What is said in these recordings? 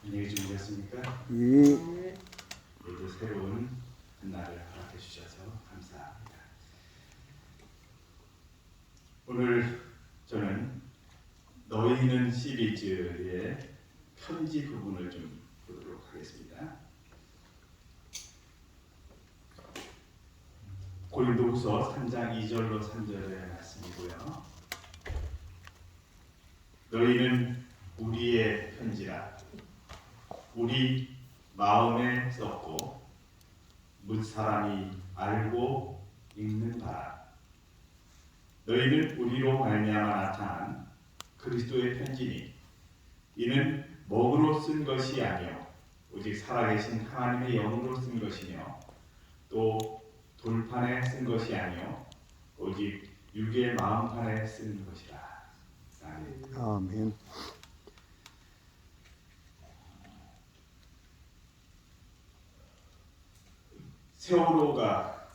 안녕히 주무셨습니까? 예. 오늘도 새로운 한 날을 허락해 주셔서 감사합니다. 오늘 저는 너희는 시리즈의 편지 부분을 좀 보도록 하겠습니다. 고린도후서 3장 2절로 3절의 말씀이고요. 너희는 우리의 편지라 우리 마음에 썼고 뭇 사람이 알고 읽는 바라. 너희는 우리로 말미암아 나타난 그리스도의 편지니 이는 먹으로 쓴 것이 아니요 오직 살아계신 하나님의 영으로 쓴 것이며 또 돌판에 쓴 것이 아니요 오직 육의 마음판에 쓴 것이라. 아멘. 아멘. 세월호가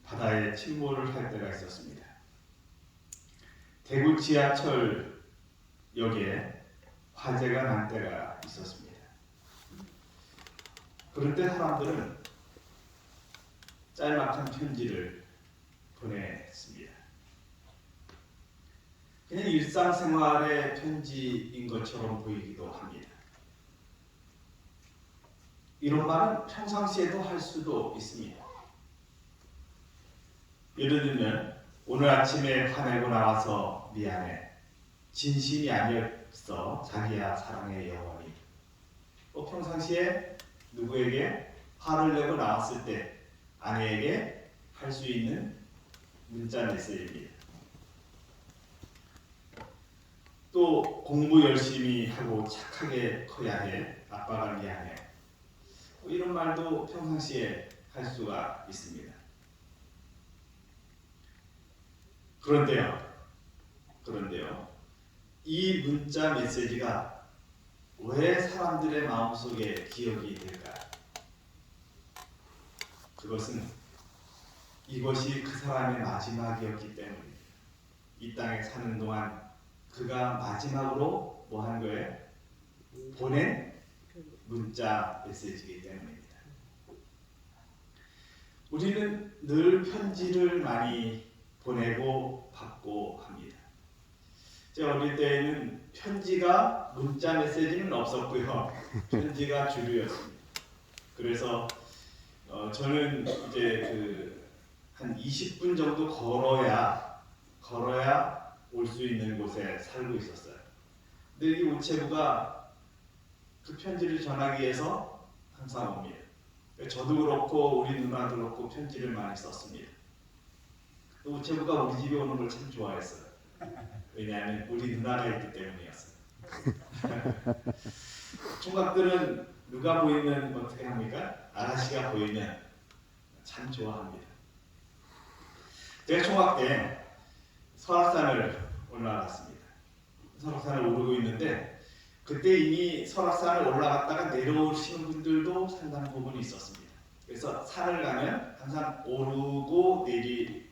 바다에 침몰을 할 때가 있었습니다. 대구 지하철역에 화재가 난 때가 있었습니다. 그럴 때 사람들은 짤막한 편지를 보냈습니다. 그냥 일상생활의 편지인 것처럼 보이기도 합니다. 이런 말은 평상시에도 할 수도 있습니다. 예를 들면 오늘 아침에 화내고 나와서 미안해. 진심이 아니었어. 자기야 사랑해 영원히. 평상시에 누구에게 화를 내고 나왔을 때 아내에게 할 수 있는 문자 메시지입니다. 또 공부 열심히 하고 착하게 커야 해. 아빠가 미안해. 이런 말도 평상시에 할 수가 있습니다. 그런데요, 이 문자 메시지가 왜 사람들의 마음속에 기억이 될까요? 그것은 이것이 그 사람의 마지막이었기 때문입니다. 이 땅에 사는 동안 그가 마지막으로 뭐 한 거예요? 보낸 문자 메시지이기 때문입니다. 우리는 늘 편지를 많이 보내고 받고 합니다. 제가 어릴 때에는 편지가 문자 메시지는 없었고요. 편지가 주류였습니다. 그래서 저는 이제 한 20분 정도 걸어야 올 수 있는 곳에 살고 있었어요. 근데 이 우체부가 그 편지를 전하기 위해서 항상 옵니다. 저도 그렇고 우리 누나도 그렇고 편지를 많이 썼습니다. 우체부가 우리 집에 오는 걸 참 좋아했어요. 왜냐하면 우리 누나가 있기 때문이었어요. 총각들은 누가 보이면 어떻게 합니까? 아가씨가 보이면 참 좋아합니다. 제가 총각 때 설악산을 올라갔습니다. 설악산을 오르고 있는데 그때 이미 설악산을 올라갔다가 내려오시는 분들도 상당 부분이 있었습니다. 그래서 산을 가면 항상 오르고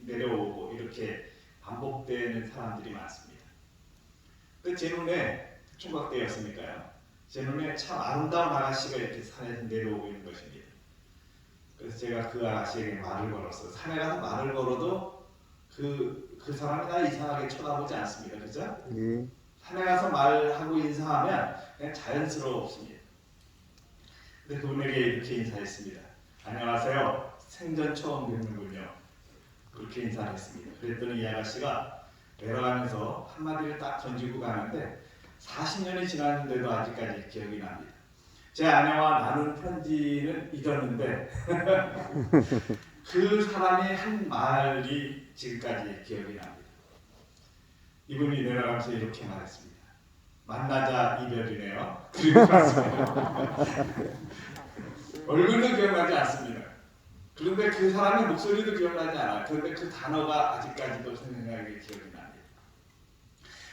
내려오고 이렇게 반복되는 사람들이 많습니다. 제 눈에 총각 때였으니까요. 제 눈에 참 아름다운 아가씨가 이렇게 산에서 내려오고 있는 것입니다. 그래서 제가 그 아가씨에게 말을 걸었어요. 산에 가서 말을 걸어도 그 사람이 나 이상하게 쳐다보지 않습니다. 그죠? 예. 산에 가서 말하고 인사하면 그냥 자연스러웠습니다. 근데 그분에게 이렇게 인사했습니다. 안녕하세요. 생전 처음 뵙는군요. 그렇게 인사를 했습니다. 그랬더니 이 아가씨가 내려가면서 한마디를 딱 던지고 가는데 40년이 지났는데도 아직까지 기억이 납니다. 제 아내와 나눈 편지는 잊었는데 그 사람의 한 말이 지금까지 기억이 납니다. 이분이 내려가면서 이렇게 말했습니다. 만나자 이별이네요. 그리고 말했습니다. 얼굴도 기억나지 않습니다. 그런데 그 사람의 목소리도 기억나지 않아요. 그런데 그 단어가 아직까지도 생생하게 기억이 납니다.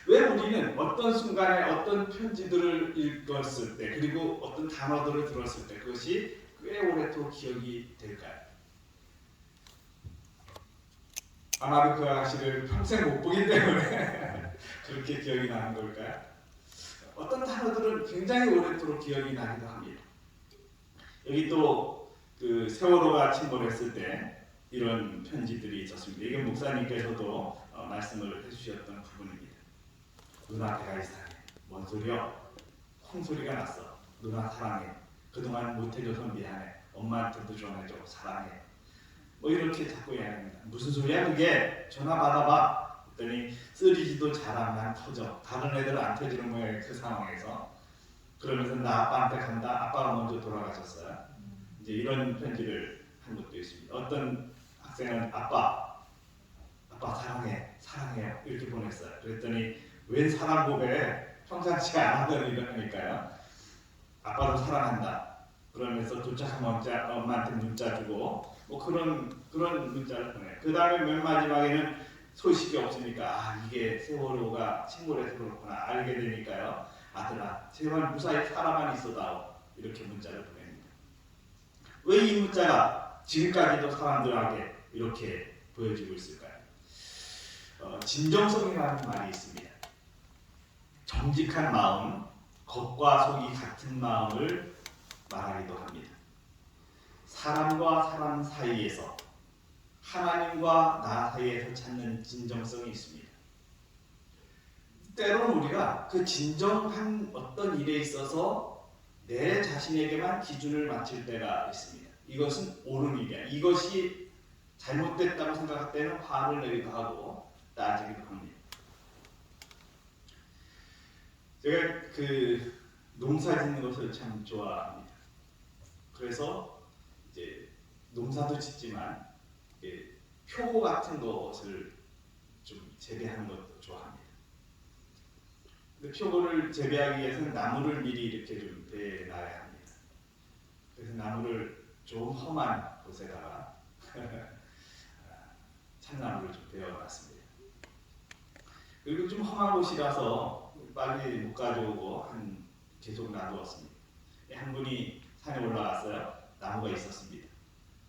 왜 우리는 어떤 순간에 어떤 편지들을 읽었을 때 그리고 어떤 단어들을 들었을 때 그것이 꽤 오랫도록 기억이 될까요? 아마도 그 아가씨를 평생 못 보기 때문에 그렇게 기억이 나는 걸까요? 어떤 단어들은 굉장히 오랫도록 기억이 나기도 합니다. 여기 또 그 세월호가 침몰했을 때 이런 편지들이 있었습니다. 이게 목사님께서도 말씀을 해주셨던 부분입니다. 누나가 이상해. 뭔 소리야? 콩소리가 났어. 누나 사랑해. 그동안 못해줘서 미안해. 엄마한테도 전해줘. 사랑해. 뭐 이렇게 자꾸 이야기합니다. 무슨 소리야 그게? 전화 받아봐. 그랬더니 쓰리지도 잘하면 터져. 다른 애들 안 터지는 모양의 그 상황에서. 그러면서 나 아빠한테 간다. 아빠가 먼저 돌아가셨어요. 이제 이런 편지를 한 것도 있습니다. 어떤 학생은 아빠 사랑해. 사랑해요. 이렇게 보냈어요. 그랬더니 웬 사랑 고백에 평상시 안 하던 일을 하니까요. 아빠도 사랑한다. 그러면서 도착하면 엄마한테 문자 주고 뭐 그런 문자를 보내요. 그 다음에 맨 마지막에는 소식이 없으니까 이게 세월호가 침몰해서 그렇구나 알게 되니까요. 아들아 제발 무사히 살아만 있어다오. 이렇게 문자를 보냅니다. 왜 이 문자가 지금까지도 사람들에게 이렇게 보여지고 있을까요? 진정성이라는 말이 있습니다. 정직한 마음, 겉과 속이 같은 마음을 말하기도 합니다. 사람과 사람 사이에서 하나님과 나 사이에서 찾는 진정성이 있습니다. 때로는 우리가 그 진정한 어떤 일에 있어서 내 자신에게만 기준을 맞출 때가 있습니다. 이것은 옳은 일이야. 이것이 잘못됐다고 생각할 때는 화를 내기도 하고 따지기도 합니다. 제가 그 농사 짓는 것을 참 좋아합니다. 그래서 이제 농사도 짓지만 표고 같은 것을 좀 재배하는 것도 좋아합니다. 근데 표고를 재배하기 위해서는 나무를 미리 이렇게 좀 베놔야 합니다. 그래서 나무를 좀 험한 곳에다가 참나무를 좀 베어놨습니다. 그리고 좀 험한 곳이라서 빨리 못 가져오고 계속 놔두었습니다. 한 분이 산에 올라갔어요. 나무가 있었습니다.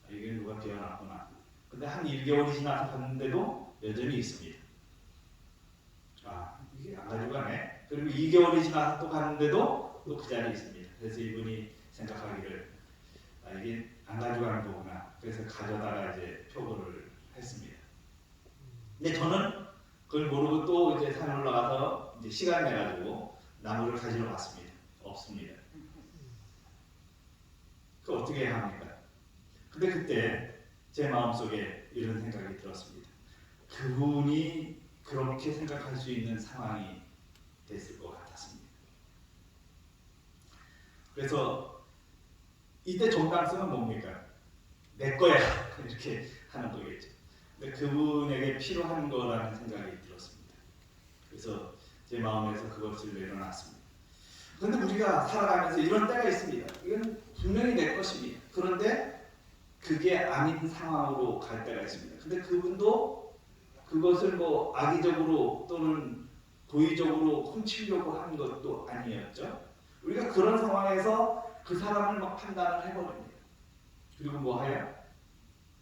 이게 누가 베어놨구나. 근데 한 1개월이 지나서 봤는데도 여전히 있습니다. 이게 안 가져가네. 그리고 2개월이 지나서 또 갔는데도 또 그 자리에 있습니다. 그래서 이분이 생각하기를 이게 안 가져가는 거구나. 그래서 가져다가 이제 표고를 했습니다. 근데 저는 그걸 모르고 또 이제 산에 올라가서 이제 시간 내가지고 나무를 가지러 갔습니다. 없습니다. 그 어떻게 해야 합니까? 근데 그때 제 마음속에 이런 생각이 들었습니다. 그분이 그렇게 생각할 수 있는 상황이 됐을 것 같았습니다. 그래서 이때 정당성은 뭡니까? 내 거야 이렇게 하는 거겠죠. 근데 그분에게 필요한 거라는 생각이 들었습니다. 그래서 제 마음에서 그것을 내려놨습니다. 그런데 우리가 살아가면서 이런 때가 있습니다. 이건 분명히 내 것입니다. 그런데 그게 아닌 상황으로 갈 때가 있습니다. 근데 그분도 그것을 뭐 악의적으로 또는 고의적으로 훔치려고 한 것도 아니었죠. 우리가 그런 상황에서 그 사람을 막 판단을 해버립니다. 그리고 뭐하여?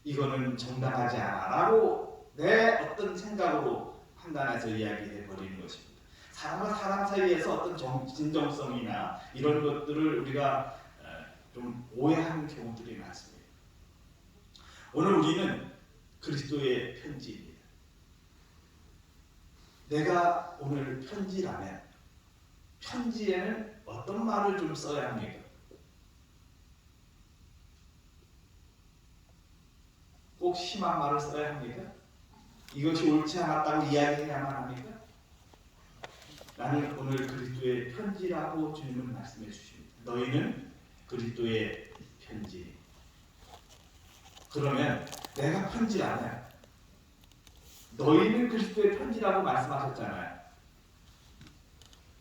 이거는 정당하지 않아 라고 내 어떤 생각으로 판단해서 이야기해버리는 것입니다. 사람과 사람 사이에서 어떤 진정성이나 이런 것들을 우리가 좀 오해하는 경우들이 많습니다. 오늘 우리는 그리스도의 편지입니다. 내가 오늘 편지라면 편지에는 어떤 말을 좀 써야 합니까? 꼭 심한 말을 써야 합니까? 이것이 옳지 않았다고 이야기해야만 합니까? 나는 오늘 그리스도의 편지라고 주님은 말씀해 주십니다. 너희는 그리스도의 편지. 그러면 내가 편지라면 너희는 그리스도의 편지라고 말씀하셨잖아요.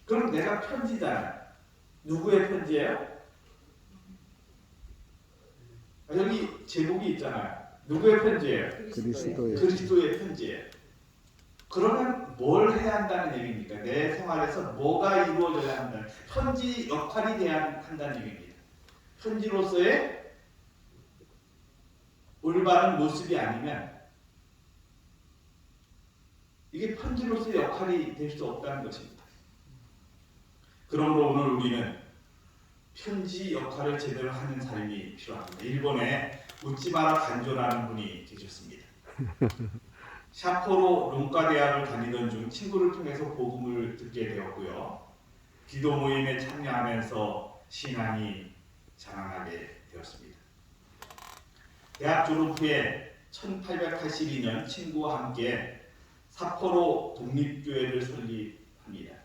그럼 내가 편지잖아요. 누구의 편지예요? 여기 제목이 있잖아요. 누구의 편지예요? 그리스도의 편지예요. 그러면 뭘 해야 한다는 얘기입니까? 내 생활에서 뭐가 이루어져야 한다는, 편지 역할이 돼야 한다는 얘기입니다. 편지로서의 올바른 모습이 아니면 이게 편지로서의 역할이 될 수 없다는 것입니다. 그러므로 오늘 우리는 편지 역할을 제대로 하는 삶이 필요합니다. 일본에 우찌마라 간조라는 분이 계셨습니다. 샤포로 롱가 대학을 다니던 중 친구를 통해서 복음을 듣게 되었고요. 기도 모임에 참여하면서 신앙이 자라나게 되었습니다. 대학 졸업 후에 1882년 친구와 함께 삿포로 독립교회를 설립합니다.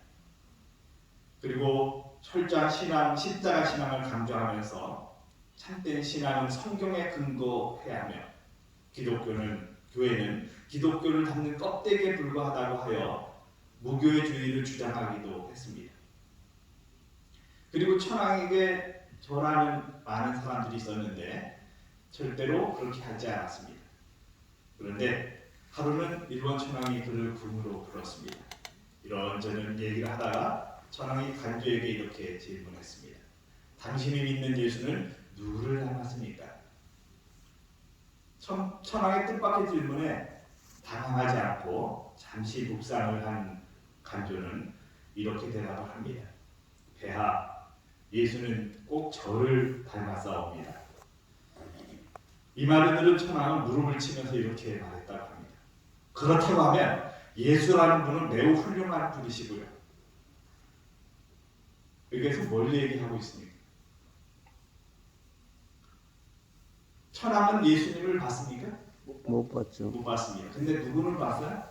그리고 철저한 신앙, 십자가 신앙을 강조하면서 참된 신앙은 성경에 근거해야 하며 교회는 기독교를 담는 껍데기에 불과하다고 하여 무교회주의를 주장하기도 했습니다. 그리고 천황에게 절하는 많은 사람들이 있었는데 절대로 그렇게 하지 않았습니다. 그런데 하루는 일본 천황이 그를 궁으로 불렀습니다. 이런저런 얘기를 하다가 천황이 간조에게 이렇게 질문했습니다. 당신이 믿는 예수는 누구를 닮았습니까? 천황의 뜻밖의 질문에 당황하지 않고 잠시 묵상을 한 간조는 이렇게 대답을 합니다. 폐하, 예수는 꼭 저를 닮았사옵니다. 이 말을 들은 천황은 무릎을 치면서 이렇게 말했다고 합니다. 그렇다고 하면 예수라는 분은 매우 훌륭한 분이시고요. 여기에서 뭘 얘기하고 있습니까? 천황은 예수님을 봤습니까? 못 봤죠. 못 봤습니다. 근데 누구는 봤어요?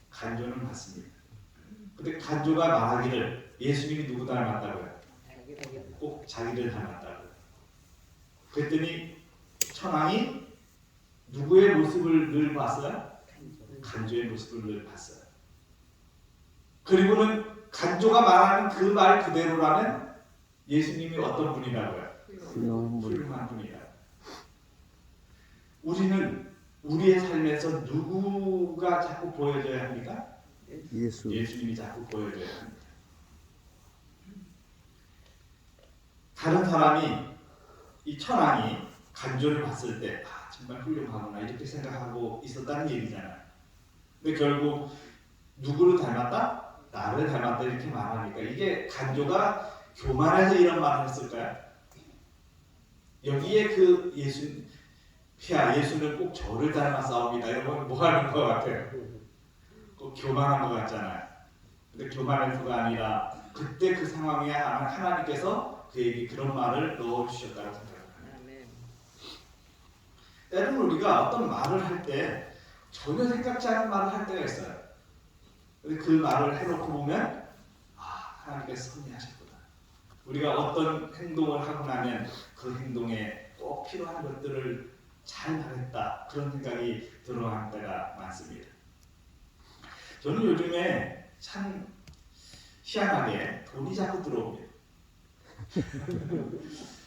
간조는 봤습니다. 근데 간조가 말하기를 예수님이 누구 닮았다고요? 꼭 자기를 닮았다고요. 그랬더니 천황이 누구의 모습을 늘 봤어요? 간조의 모습을 늘 봤어요. 그리고는 간조가 말하는 그 말 그대로라면 예수님이 어떤 분이라고요? 훌륭한 분이라고. 우리는 우리의 삶에서 누구가 자꾸 보여져야 합니까? 예수님이 자꾸 보여져야 합니다. 다른 사람이 이 천황이 간조를 봤을 때 정말 훌륭하구나 이렇게 생각하고 있었다는 얘기잖아요. 근데 결국 누구를 닮았다? 나를 닮았다 이렇게 말하니까 이게 간조가 교만해서 이런 말을 했을까요? 여기에 그 예수는 꼭 저를 닮았사옵니다 이러면 뭐 하는 것 같아요? 꼭 교만한 것 같잖아요. 근데 교만해서가 아니라 그때 그 상황에 하나님께서 그에게 그런 말을 넣어주셨다고 생각합니다. 때로는 우리가 어떤 말을 할 때 전혀 생각지 않은 말을 할 때가 있어요. 근데 그 말을 해놓고 보면 하나님께서 섭리하셨구나. 우리가 어떤 행동을 하고 나면 그 행동에 꼭 필요한 것들을 잘 말했다 그런 생각이 들어가는 때가 많습니다. 저는 요즘에 참 희한하게 돈이 자꾸 들어옵니다.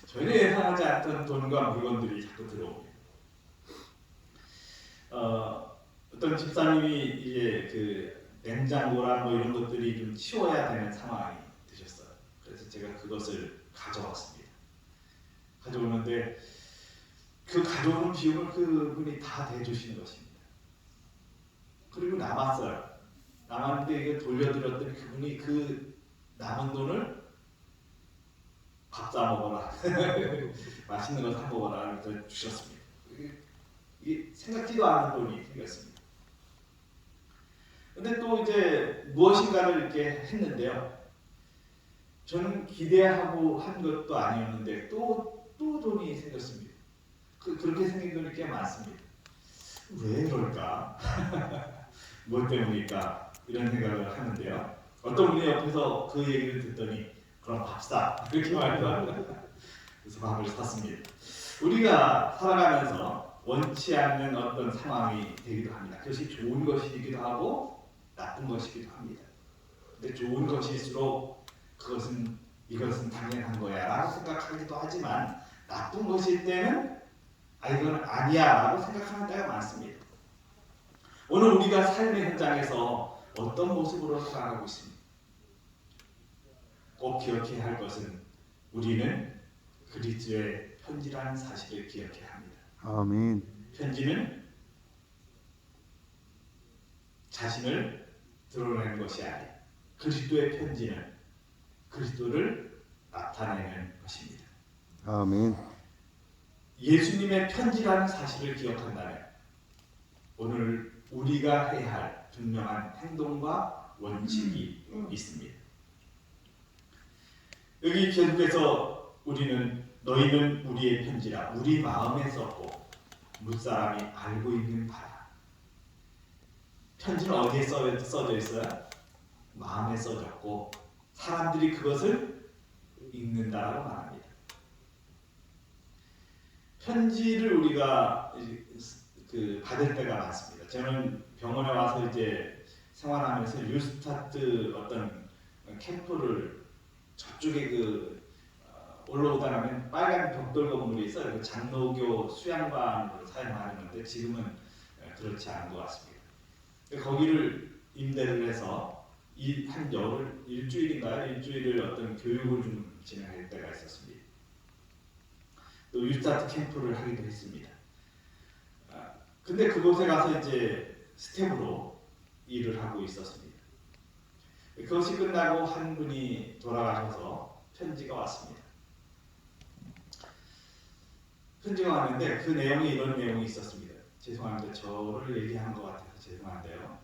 전혀 예상하지 않던 돈과 물건들이 자꾸 들어옵니다. 어떤 집사님이 이제 그 냉장고랑 뭐 이런 것들이 좀 치워야 되는 상황이 되셨어요. 그래서 제가 그것을 가져왔습니다. 가져오는데 그 가져오는 비용을 그분이 다 대주시는 것입니다. 그리고 남았어요. 남았는데 이게 돌려드렸더니 그분이 그 남은 돈을 밥 사 먹어라, 맛있는 거 사 먹어라 이렇게 주셨습니다. 이게 생각지도 않은 돈이 생겼습니다. 근데 또 이제 무엇인가를 이렇게 했는데요. 저는 기대하고 한 것도 아니었는데 또 돈이 생겼습니다. 그렇게 생긴 돈이 꽤 많습니다. 왜 그럴까? 뭐 때문일까? 이런 생각을 하는데요. 어떤 분이 옆에서 그 얘기를 듣더니 그럼 밥 사. 그렇게 말하더라고요. 그래서 밥을 샀습니다. 우리가 살아가면서 원치 않는 어떤 상황이 되기도 합니다. 그것이 좋은 것이기도 하고 나쁜 것이기도 합니다. 근데 좋은 것일수록 이것은 당연한 거야 라고 생각하기도 하지만 나쁜 것일 때는 이건 아니야 라고 생각하는 때가 많습니다. 오늘 우리가 삶의 현장에서 어떤 모습으로 살아가고 있습니까? 꼭 기억해야 할 것은 우리는 그리스도의 편지라는 사실을 기억해야 합니다. 아멘. 편지는 자신을 드러내는 것이 아니에요. 그리스도의 편지는 그리스도를 나타내는 것입니다. 아멘. 예수님의 편지라는 사실을 기억한다면 오늘 우리가 해야 할 분명한 행동과 원칙이 있습니다. 여기 계속해서 우리는 너희는 우리의 편지라 우리 마음에 썼고 무사람이 알고 있는 바라. 편지는 어디에 써져 있어요? 마음에 써졌고 사람들이 그것을 읽는다라고 말합니다. 편지를 우리가 받을 때가 많습니다. 저는 병원에 와서 이제 생활하면서 뉴스타트 어떤 캠프를 저쪽에 올라오다 가면 빨간 벽돌 건물이 있어요. 그 장로교 수양관으로 사용하는데 지금은 그렇지 않은 것 같습니다. 거기를 임대를 해서 한 일주일인가요? 일주일을 어떤 교육을 좀 진행할 때가 있었습니다. 또 뉴스타트 캠프를 하기도 했습니다. 근데 그곳에 가서 이제 스텝으로 일을 하고 있었습니다. 그것이 끝나고 한 분이 돌아가셔서 편지가 왔습니다. 편지가 왔는데 그 내용이 이런 내용이 있었습니다. 죄송합니다. 저를 얘기한 것 같아서 죄송한데요.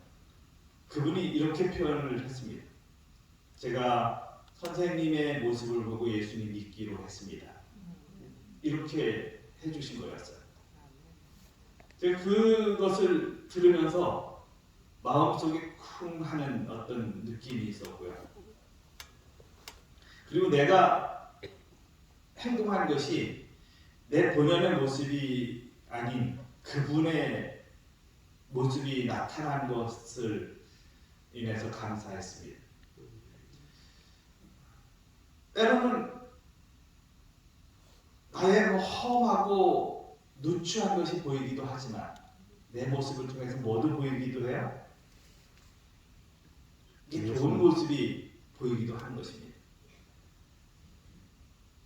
그분이 이렇게 표현을 했습니다. 제가 선생님의 모습을 보고 예수님 믿기로 했습니다. 이렇게 해주신 거였어요. 제가 그것을 들으면서 마음속에 쿵 하는 어떤 느낌이 있었고요. 그리고 내가 행동한 것이 내 본연의 모습이 아닌 그분의 모습이 나타난 것을 인해서 감사했습니다. 때로는 나의 험하고 누추한 것이 보이기도 하지만 내 모습을 통해서 뭐도 보이기도 해요. 이게 좋은 모습이 보이기도 하는 것입니다.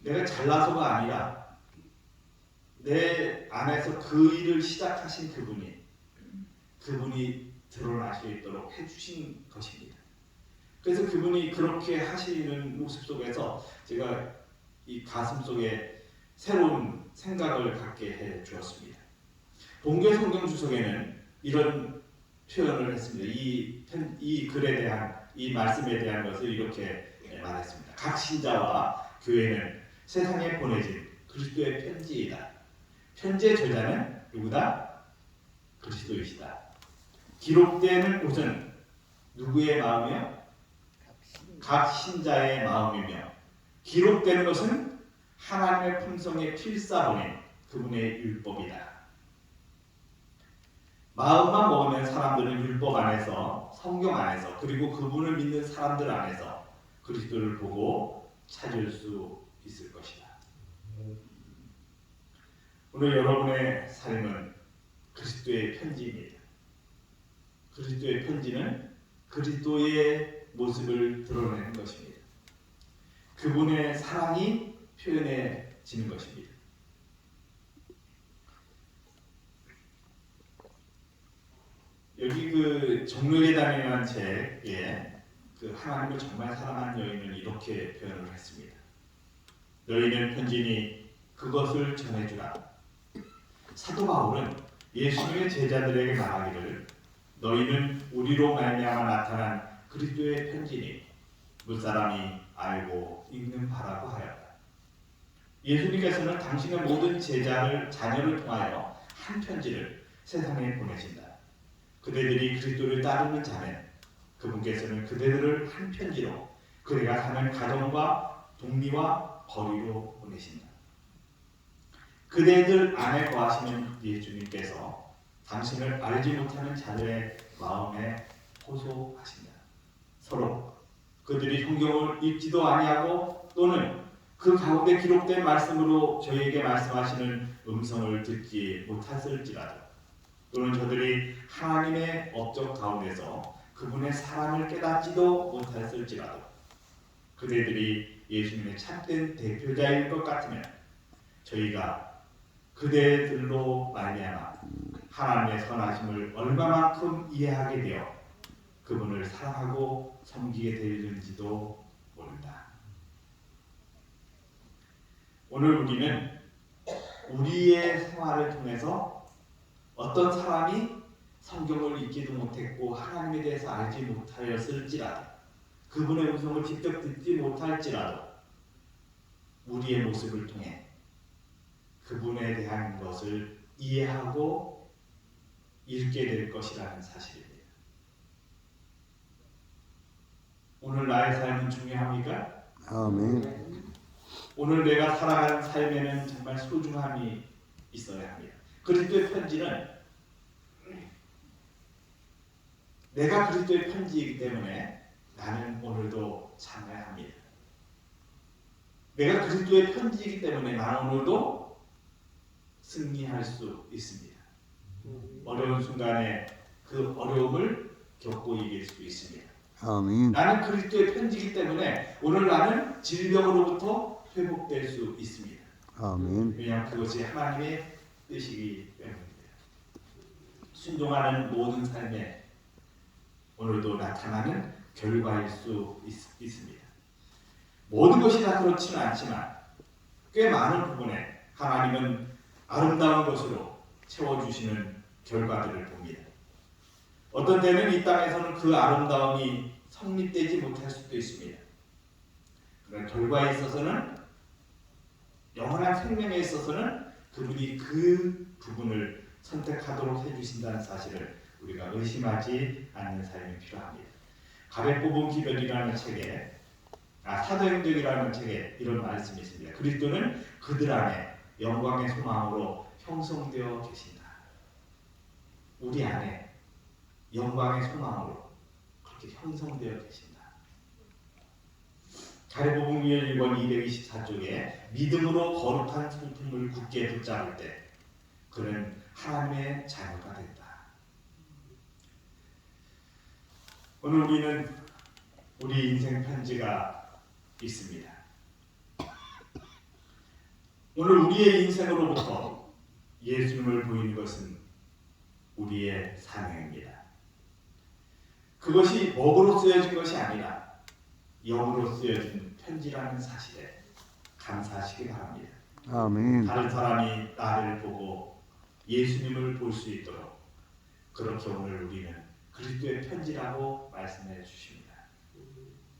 내가 잘나서가 아니라 내 안에서 그 일을 시작하신 그분이 드러날 수 있도록 해주신 것입니다. 그래서 그분이 그렇게 하시는 모습 속에서 제가 이 가슴 속에 새로운 생각을 갖게 해 주었습니다. 본교 성경 주석에는 이런 표현을 했습니다. 이 글에 대한 이 말씀에 대한 것을 이렇게 말했습니다. 각 신자와 교회는 세상에 보내진 그리스도의 편지이다. 편지의 저자는 누구다? 그리스도이시다. 기록되는 곳은 누구의 마음이요? 각 신자의 마음이며 기록되는 것은 하나님의 품성에 필사본인 그분의 율법이다. 마음만 먹으면 사람들은 율법 안에서, 성경 안에서, 그리고 그분을 믿는 사람들 안에서 그리스도를 보고 찾을 수 있을 것이다. 오늘 여러분의 삶은 그리스도의 편지입니다. 그리스도의 편지는 그리스도의 모습을 드러내는 것입니다. 그분의 사랑이 표현해지는 것입니다. 여기 정로예단이라는 책에 하나님을 정말 사랑하는 여인은 이렇게 표현을 했습니다. 너희는 편지니 그것을 전해주라. 사도 바울은 예수님의 제자들에게 말하기를 너희는 우리로 말미암아 나타난 그리스도의 편지니 무사람이 알고 읽는 바라고 하였다. 예수님께서는 당신의 모든 자녀를 통하여 한 편지를 세상에 보내신다. 그대들이 그리스도를 따르는 자는 그분께서는 그대들을 한 편지로 그대가 사는 가정과 동리와 거리로 보내신다. 그대들 안에 거하시는 예수님께서 당신을 알지 못하는 자들의 마음에 호소하신다. 서로 그들이 성경을 읽지도 아니하고 또는 그 가운데 기록된 말씀으로 저희에게 말씀하시는 음성을 듣지 못했을지라도 또는 저들이 하나님의 업적 가운데서 그분의 사랑을 깨닫지도 못했을지라도 그대들이 예수님의 참된 대표자일 것 같으면 저희가 그대들로 말미암아 하나님의 선하심을 얼마만큼 이해하게 되어 그분을 사랑하고 섬기게 되는지도 모른다. 오늘 우리는 우리의 생활을 통해서 어떤 사람이 성경을 읽지도 못했고 하나님에 대해서 알지 못하였을지라도 그분의 음성을 직접 듣지 못할지라도 우리의 모습을 통해 그분에 대한 것을 이해하고 읽게 될 것이라는 사실입니다. 오늘 나의 삶은 중요합니까? 아멘. 오늘 내가 살아가는 삶에는 정말 소중함이 있어야 합니다. 그리스도의 편지는 내가 그리스도의 편지이기 때문에 나는 오늘도 참아야 합니다. 내가 그리스도의 편지이기 때문에 나는 오늘도 승리할 수 있습니다. 어려운 순간에 그 어려움을 겪고 이길 수 있습니다. 아멘. 나는 그리스도의 편지이기 때문에 오늘 나는 질병으로부터 회복될 수 있습니다. 아멘. 왜냐하면 그것이 하나님의 뜻이기 때문입니다. 순종하는 모든 삶에 오늘도 나타나는 결과일 수 있습니다. 모든 것이 다 그렇지는 않지만 꽤 많은 부분에 하나님은 아름다운 것으로 채워주시는 결과들을 봅니다. 어떤 때는 이 땅에서는 그 아름다움이 성립되지 못할 수도 있습니다. 그러나 결과에 있어서는 영원한 생명에 있어서는 그분이 그 부분을 선택하도록 해주신다는 사실을 우리가 의심하지 않는 삶이 필요합니다. 가벳 뽑은 기별이라는 책에 사도행전이라는 책에 이런 말씀이 있습니다. 그리스도는 그들 안에 영광의 소망으로 형성되어 계신다. 우리 안에 영광의 소망으로 그렇게 형성되어 계신다. 가랴복음 1권 224쪽에 믿음으로 거룩한 성품을 굳게 붙잡을 때 그는 하나님의 자녀가 된다. 오늘 우리는 우리 인생 편지가 있습니다. 오늘 우리의 인생으로부터 예수님을 보이는 것은 우리의 사명입니다. 그것이 먹으로 쓰여진 것이 아니라 영으로 쓰여진 편지라는 사실에 감사하시기 바랍니다. 아멘. 다른 사람이 나를 보고 예수님을 볼 수 있도록 그렇게 오늘 우리는 그리스도의 편지라고 말씀해 주십니다.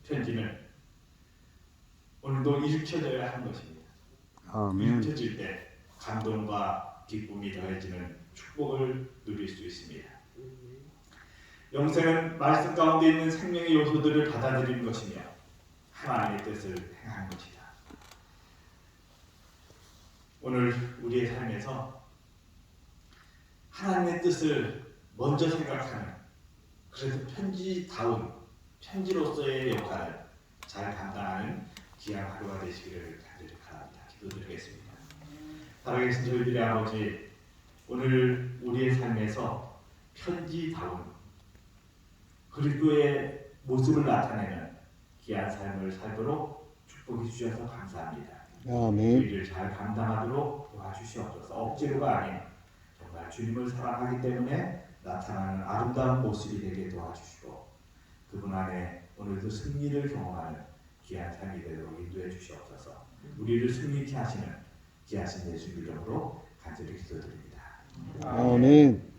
편지는 오늘도 읽혀져야 하는 것입니다. 아멘. 읽혀질 때 감동과 기쁨이 더해지는 축복을 누릴 수 있습니다. 영생은 말씀 가운데 있는 생명의 요소들을 받아들이는 것이며 하나님의 뜻을 행하는 것이다. 오늘 우리의 삶에서 하나님의 뜻을 먼저 생각하는 그래서 편지다운 편지로서의 역할을 잘 감당하는 귀한 하루가 되시기를 간절히 바랍니다. 기도드리겠습니다. 살아계신 저희들의 아버지, 오늘 우리의 삶에서 편지다운 그리스도의 모습을 나타내는 귀한 삶을 살도록 축복해 주셔서 감사합니다. 아멘. 우리를 잘 감당하도록 도와주시옵소서. 억지로가 아닌 정말 주님을 사랑하기 때문에 나타나는 아름다운 모습이 되게 도와주시고 그분 안에 오늘도 승리를 경험하는 귀한 삶이 되도록 인도해 주시옵소서. 우리를 승리케 하시는 귀하신 예수 이름으로 간절히 기도드립니다. 아멘.